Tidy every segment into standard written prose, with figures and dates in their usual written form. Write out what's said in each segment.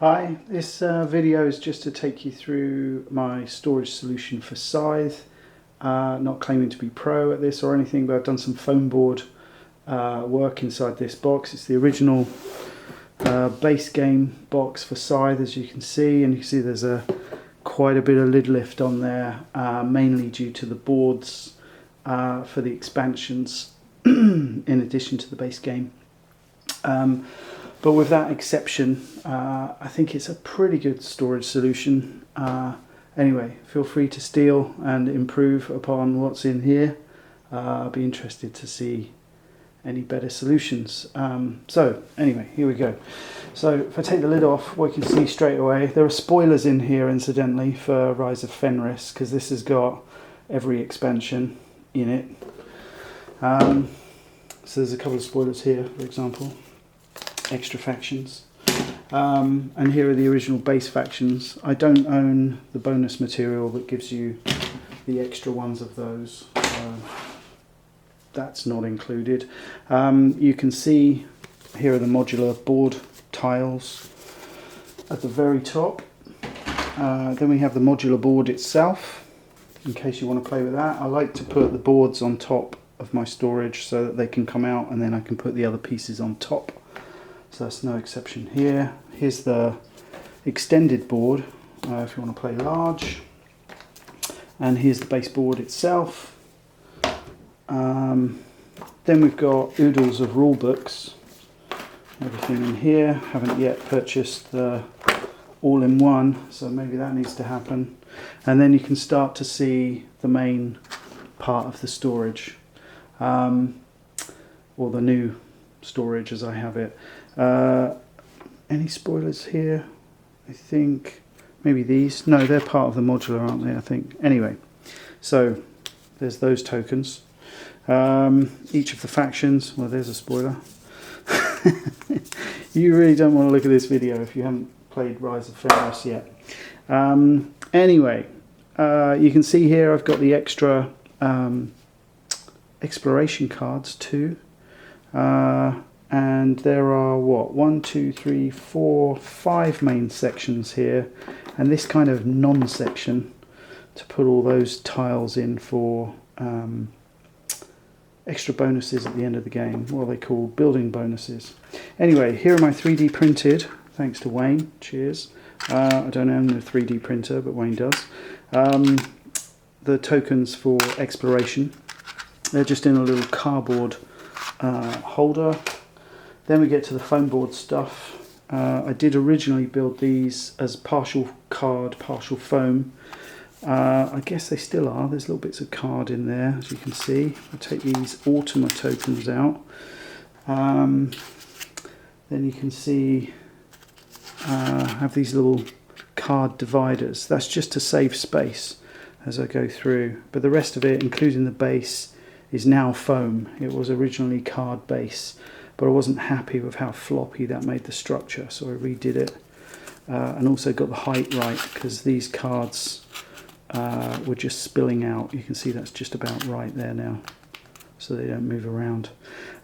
Hi, this video is just to take you through my storage solution for Scythe. Not claiming to be pro at this or anything, but I've done some foam board work inside this box. It's the original base game box for Scythe, as you can see, and you can see there's quite a bit of lid lift on there, mainly due to the boards for the expansions in addition to the base game. But with that exception, I think it's a pretty good storage solution. Anyway, feel free to steal and improve upon what's in here. I'll be interested to see any better solutions. So anyway, here we go. So if I take the lid off, what you can see straight away, there are spoilers in here incidentally for Rise of Fenris, because this has got every expansion in it. So there's a couple of spoilers here, for example. Extra factions, and here are the original base factions. I don't own the bonus material that gives you the extra ones of those, so that's not included. You can see here are the modular board tiles at the very top. Then we have the modular board itself, in case you want to play with that. I like to put the boards on top of my storage so that they can come out, and then I can put the other pieces on top. So that's no exception here. Here's the extended board if you want to play large. And here's the baseboard itself. Then we've got oodles of rule books. Everything in here. Haven't yet purchased the all-in-one, so maybe that needs to happen. And then you can start to see the main part of the storage. Or the new storage as I have it. Any spoilers here? I think maybe these. No, they're part of the modular, aren't they? I think. Anyway, so there's those tokens. Each of the factions. Well, there's a spoiler. You really don't want to look at this video if you haven't played Rise of Fenris yet. Anyway, you can see here I've got the extra exploration cards too. And there are what, 1, 2, 3, 4, 5 main sections here, and this kind of non-section to put all those tiles in for extra bonuses at the end of the game. What are they called? Building bonuses. Anyway, here are my 3D printed, thanks to Wayne, cheers. I don't own a 3D printer, but Wayne does. The tokens for exploration. They're just in a little cardboard holder. Then we get to the foam board stuff. I did originally build these as partial card, partial foam. I guess they still are. There's little bits of card in there, as you can see. I'll take these Ultima tokens out. Then you can see I have these little card dividers. That's just to save space as I go through. But the rest of it, including the base, is now foam. It was originally card base, but I wasn't happy with how floppy that made the structure, so I redid it. And also got the height right, because these cards were just spilling out. You can see that's just about right there now, so they don't move around.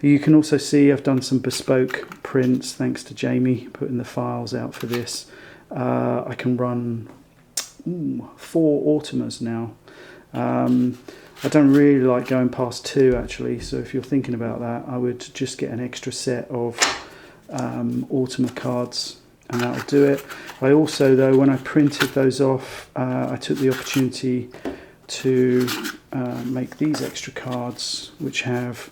You can also see I've done some bespoke prints, thanks to Jamie putting the files out for this. I can run 4 Ultimas now. I don't really like going past 2 actually, so if you're thinking about that, I would just get an extra set of Ultima cards and that'll do it. I also, though, when I printed those off, I took the opportunity to make these extra cards, which have,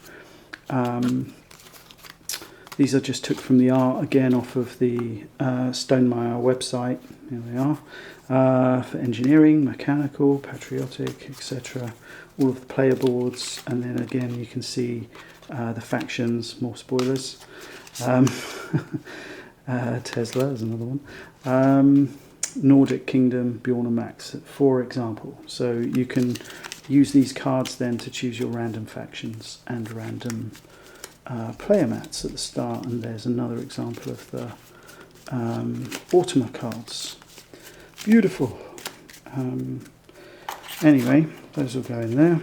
these I just took from the art, again off of the Stonemeyer website. Here they are, for engineering, mechanical, patriotic, etc. All of the player boards, and then again you can see the factions, more spoilers. Tesla is another one. Nordic Kingdom, Bjorn and Max, for example. So you can use these cards then to choose your random factions and random player mats at the start, and there's another example of the Ultima cards. Beautiful. Anyway, those will go in there.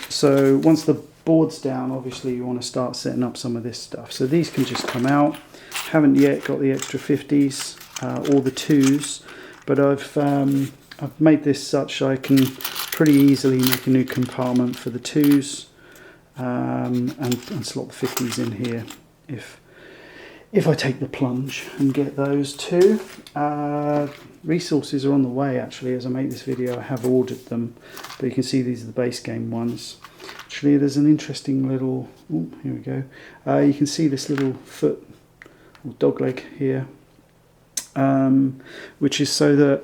So once the board's down, obviously you want to start setting up some of this stuff. So these can just come out. Haven't yet got the extra 50s or the 2s, but I've made this such I can pretty easily make a new compartment for the 2s and slot the 50s in here if I take the plunge and get those too. Resources are on the way actually. As I make this video I have ordered them, but you can see these are the base game ones. Actually there's an interesting little, oh, here we go, you can see this little foot or dog leg here, which is so that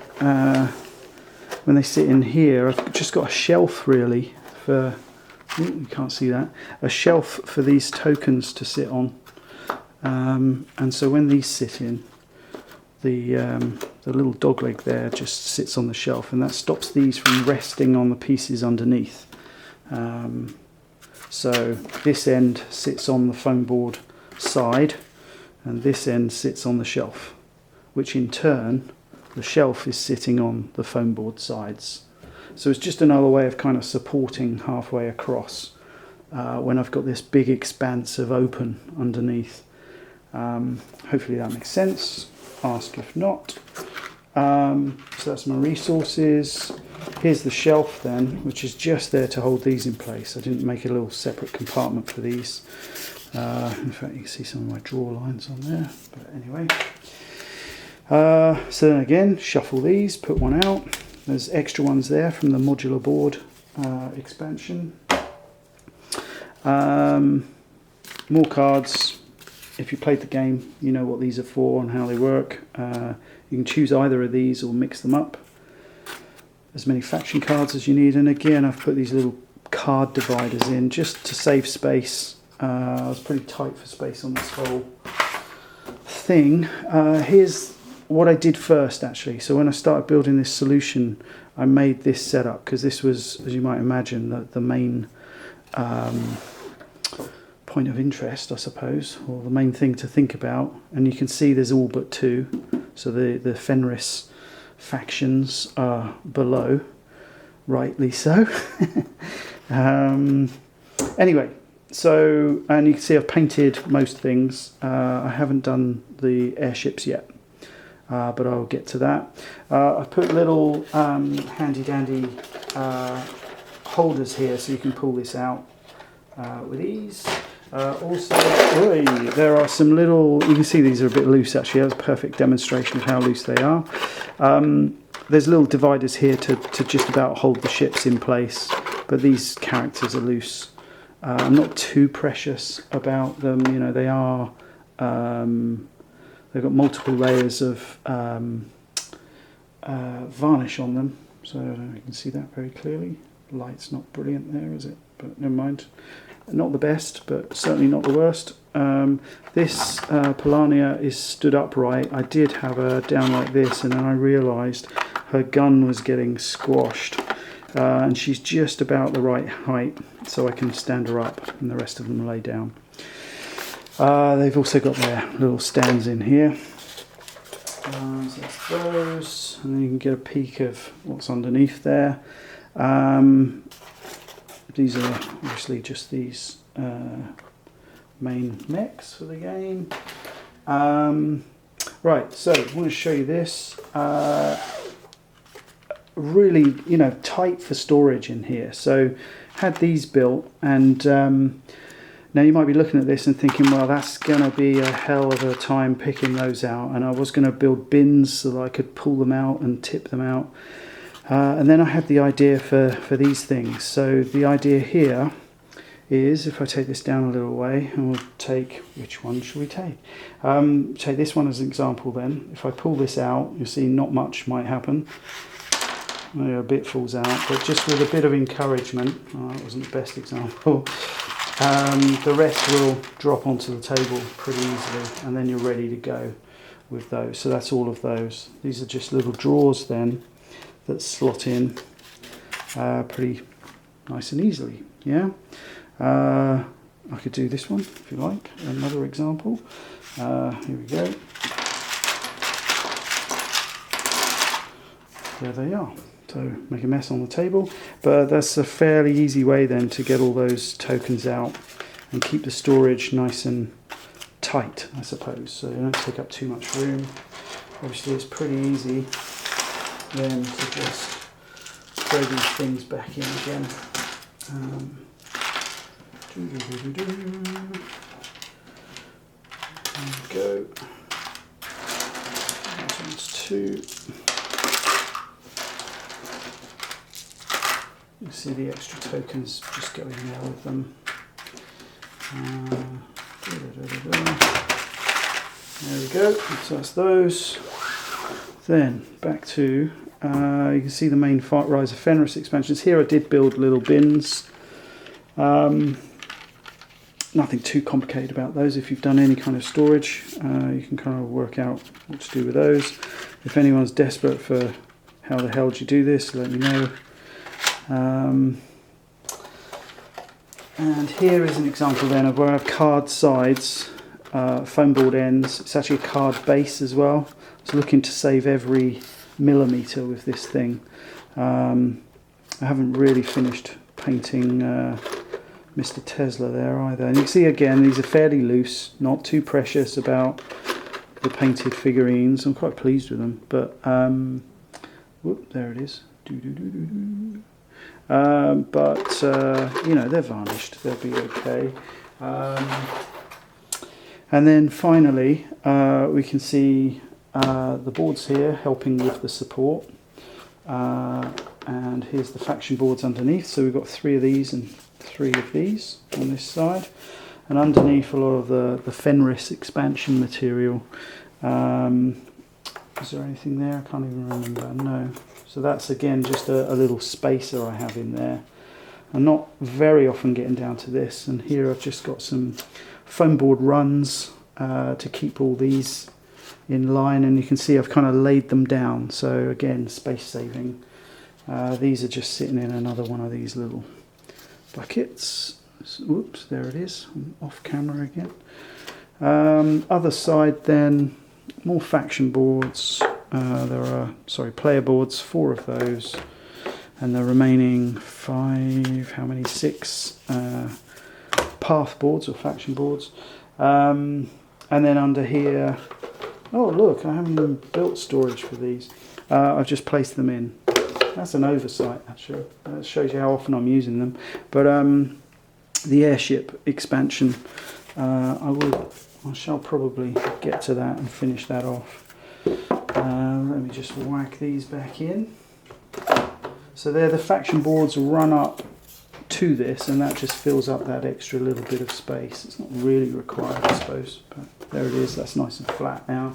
when they sit in here, I've just got a shelf really for, oh, you can't see that, a shelf for these tokens to sit on. And so when these sit in, the little dog leg there just sits on the shelf, and that stops these from resting on the pieces underneath. So this end sits on the foam board side, and this end sits on the shelf, which in turn, the shelf is sitting on the foam board sides. So it's just another way of kind of supporting halfway across when I've got this big expanse of open underneath. Hopefully that makes sense. Ask if not. So that's my resources. Here's the shelf then, which is just there to hold these in place. I didn't make a little separate compartment for these. In fact, you can see some of my draw lines on there. But anyway. So then again, shuffle these, put one out. There's extra ones there from the modular board expansion. More cards. If you played the game, you know what these are for and how they work. You can choose either of these or mix them up. As many faction cards as you need, and again I've put these little card dividers in just to save space. I was pretty tight for space on this whole thing. Here's what I did first actually. So when I started building this solution, I made this setup because this was, as you might imagine, the main point of interest, I suppose, or the main thing to think about. And you can see there's all but 2. So the Fenris factions are below, rightly so. Anyway, so, and you can see I've painted most things. I haven't done the airships yet, but I'll get to that. I've put little handy dandy holders here so you can pull this out with ease. Also, there are some little, you can see these are a bit loose actually. That's a perfect demonstration of how loose they are. There's little dividers here to just about hold the ships in place, but these characters are loose. I'm not too precious about them, you know, they are, they've got multiple layers of varnish on them, so you can see that very clearly. The light's not brilliant there, is it? But never mind. Not the best, but certainly not the worst. This Polania is stood upright. I did have her down like this, and then I realised her gun was getting squashed. And she's just about the right height, so I can stand her up, and the rest of them lay down. They've also got their little stands in here. So that's those, and then you can get a peek of what's underneath there. These are obviously just these main mechs for the game. Right, so I want to show you this. Really, you know, tight for storage in here. So had these built, and now you might be looking at this and thinking, well, that's going to be a hell of a time picking those out. And I was going to build bins so that I could pull them out and tip them out. And then I had the idea for these things. So the idea here is, if I take this down a little way, and we'll take, which one should we take? Take this one as an example then. If I pull this out, you'll see not much might happen. Maybe a bit falls out, but just with a bit of encouragement, that wasn't the best example, the rest will drop onto the table pretty easily, and then you're ready to go with those. So that's all of those. These are just little drawers then that slot in pretty nice and easily. Yeah, I could do this one if you like. Another example. Here we go. There they are. So make a mess on the table, but that's a fairly easy way then to get all those tokens out and keep the storage nice and tight. tight, I suppose, so they don't take up too much room. Obviously it's pretty easy then to just throw these things back in again. There we go. This one's 2. You see the extra tokens just go in there with them. There we go, so that's those. Then back to, you can see the main Rise of Fenris expansions. Here I did build little bins. Nothing too complicated about those. If you've done any kind of storage, you can kind of work out what to do with those. If anyone's desperate for how the hell do you do this, let me know. And here is an example then of where I have card sides, foam board ends. It's actually a card base as well. I was looking to save every millimetre with this thing. I haven't really finished painting Mr. Tesla there either. And you can see again, these are fairly loose, not too precious about the painted figurines. I'm quite pleased with them, but whoop, there it is. But you know, they're varnished, they'll be okay. And then finally we can see the boards here helping with the support, and here's the faction boards underneath. So we've got 3 of these and 3 of these on this side, and underneath a lot of the Fenris expansion material. Is there anything there? I can't even remember. No. So that's again just a little spacer I have in there. I'm not very often getting down to this, and here I've just got some foam board runs to keep all these in line, and you can see I've kind of laid them down, so again space saving. These are just sitting in another one of these little buckets. Whoops, there it is. I'm off camera again. Other side then, more faction boards. There are, player boards, 4 of those, and the remaining 5, how many? 6 path boards or faction boards. And then under here, oh look, I haven't even built storage for these. I've just placed them in. That's an oversight actually. That shows you how often I'm using them. But the airship expansion, I shall probably get to that and finish that off. Let me just whack these back in. So there, the faction boards run up to this, and that just fills up that extra little bit of space. It's not really required, I suppose, but there it is. That's nice and flat now.